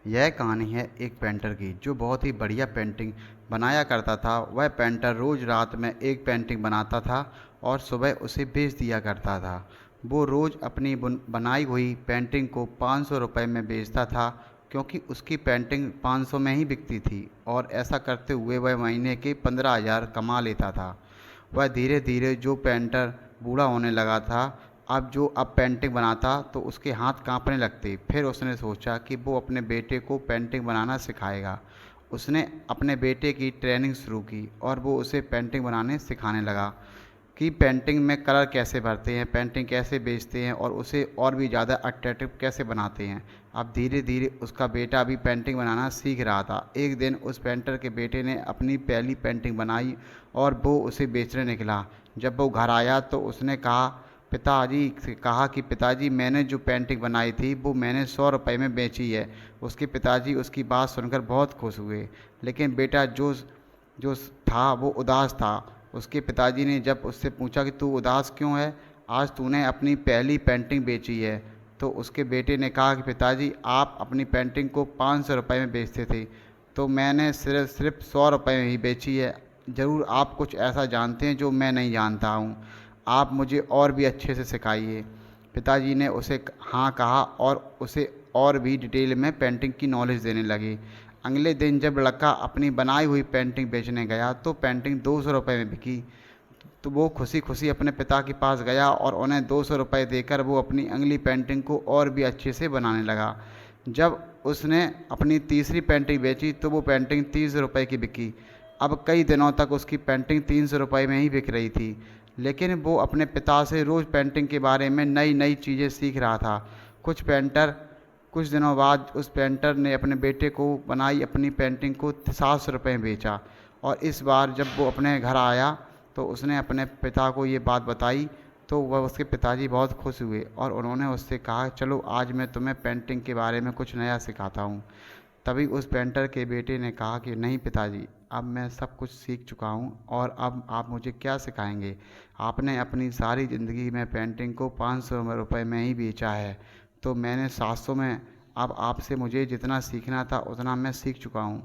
यह कहानी है एक पेंटर की जो बहुत ही बढ़िया पेंटिंग बनाया करता था। वह पेंटर रोज़ रात में एक पेंटिंग बनाता था और सुबह उसे बेच दिया करता था। वो रोज़ अपनी बनाई हुई पेंटिंग को 500 रुपये में बेचता था, क्योंकि उसकी पेंटिंग 500 में ही बिकती थी। और ऐसा करते हुए वह महीने के 15,000 कमा लेता था। वह धीरे धीरे जो पेंटर बूढ़ा होने लगा था, अब पेंटिंग बनाता तो उसके हाथ कांपने लगते। फिर उसने सोचा कि वो अपने बेटे को पेंटिंग बनाना सिखाएगा। उसने अपने बेटे की ट्रेनिंग शुरू की और वो उसे पेंटिंग बनाने सिखाने लगा कि पेंटिंग में कलर कैसे भरते हैं, पेंटिंग कैसे बेचते हैं और उसे और भी ज़्यादा अट्रैक्टिव कैसे बनाते हैं। अब धीरे धीरे उसका बेटा भी पेंटिंग बनाना सीख रहा था। एक दिन उस पेंटर के बेटे ने अपनी पहली पेंटिंग बनाई और वो उसे बेचने निकला। जब वो घर आया तो उसने कहा पिताजी से कहा कि पिताजी, मैंने जो पेंटिंग बनाई थी वो मैंने 100 रुपये में बेची है। उसके पिताजी उसकी बात सुनकर बहुत खुश हुए, लेकिन बेटा जो जो था वो उदास था। उसके पिताजी ने जब उससे पूछा कि तू उदास क्यों है, आज तूने अपनी पहली पेंटिंग बेची है। तो उसके बेटे ने कहा कि पिताजी, आप अपनी पेंटिंग को 500 रुपये में बेचते थे, तो मैंने सिर्फ सिर्फ 100 रुपये में ही बेची है। ज़रूर आप कुछ ऐसा जानते हैं जो मैं नहीं जानता हूँ। आप मुझे और भी अच्छे से सिखाइए। पिताजी ने उसे हाँ कहा और उसे और भी डिटेल में पेंटिंग की नॉलेज देने लगे। अगले दिन जब लड़का अपनी बनाई हुई पेंटिंग बेचने गया तो पेंटिंग 200 रुपये में बिकी। तो वो खुशी खुशी अपने पिता के पास गया और उन्हें 200 रुपये देकर वो अपनी अगली पेंटिंग को और भी अच्छे से बनाने लगा। जब उसने अपनी तीसरी पेंटिंग बेची तो वो पेंटिंग 30 रुपये की बिकी। अब कई दिनों तक उसकी पेंटिंग 300 रुपये में ही बिक रही थी, लेकिन वो अपने पिता से रोज़ पेंटिंग के बारे में नई नई चीज़ें सीख रहा था। कुछ दिनों बाद उस पेंटर ने अपने बेटे को बनाई अपनी पेंटिंग को 700 रुपये में बेचा। और इस बार जब वो अपने घर आया तो उसने अपने पिता को ये बात बताई। तो वह उसके पिताजी बहुत खुश हुए और उन्होंने उससे कहा, चलो आज मैं तुम्हें पेंटिंग के बारे में कुछ नया सिखाता हूँ। तभी उस पेंटर के बेटे ने कहा कि नहीं पिताजी, अब मैं सब कुछ सीख चुका हूँ और अब आप मुझे क्या सिखाएंगे। आपने अपनी सारी ज़िंदगी में पेंटिंग को 500 रुपये में ही बेचा है, तो मैंने 700 में। अब आपसे मुझे जितना सीखना था उतना मैं सीख चुका हूँ।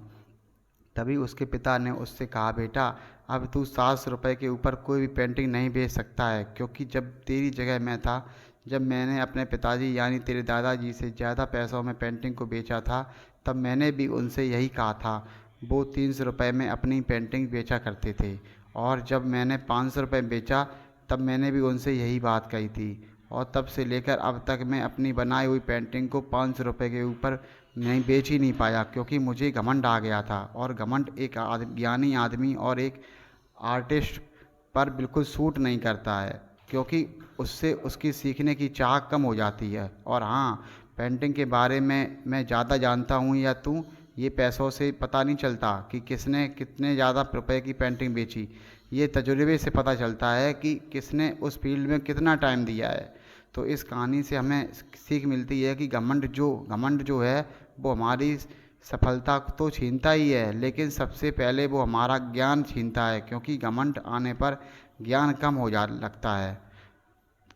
तभी उसके पिता ने उससे कहा, बेटा, अब तू 700 रुपये के ऊपर कोई भी पेंटिंग नहीं बेच सकता है, क्योंकि जब तेरी जगह मैं था, जब मैंने अपने पिताजी यानी तेरे दादाजी से ज़्यादा पैसों में पेंटिंग को बेचा था, तब मैंने भी उनसे यही कहा था। वो 300 रुपये में अपनी पेंटिंग बेचा करते थे, और जब मैंने 500 रुपये बेचा तब मैंने भी उनसे यही बात कही थी। और तब से लेकर अब तक मैं अपनी बनाई हुई पेंटिंग को 500 रुपये के ऊपर नहीं बेच ही नहीं पाया, क्योंकि मुझे घमंड आ गया था। और घमंड एक ज्ञानी आदमी और एक आर्टिस्ट पर बिल्कुल सूट नहीं करता है, क्योंकि उससे उसकी सीखने की चाह कम हो जाती है। और हाँ, पेंटिंग के बारे में मैं ज़्यादा जानता हूँ या तू, ये पैसों से पता नहीं चलता कि किसने कितने ज़्यादा रुपए की पेंटिंग बेची। ये तजुर्बे से पता चलता है कि किसने उस फील्ड में कितना टाइम दिया है। तो इस कहानी से हमें सीख मिलती है कि घमंड जो है वो हमारी सफलता तो छीनता ही है, लेकिन सबसे पहले वो हमारा ज्ञान छीनता है, क्योंकि घमंड आने पर ज्ञान कम हो जा लगता है,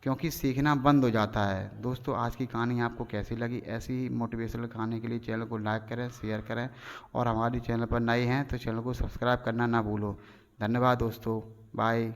क्योंकि सीखना बंद हो जाता है। दोस्तों, आज की कहानी आपको कैसी लगी? ऐसी ही मोटिवेशनल कहानी के लिए चैनल को लाइक करें, शेयर करें, और हमारे चैनल पर नए हैं तो चैनल को सब्सक्राइब करना ना भूलो। धन्यवाद दोस्तों, बाय।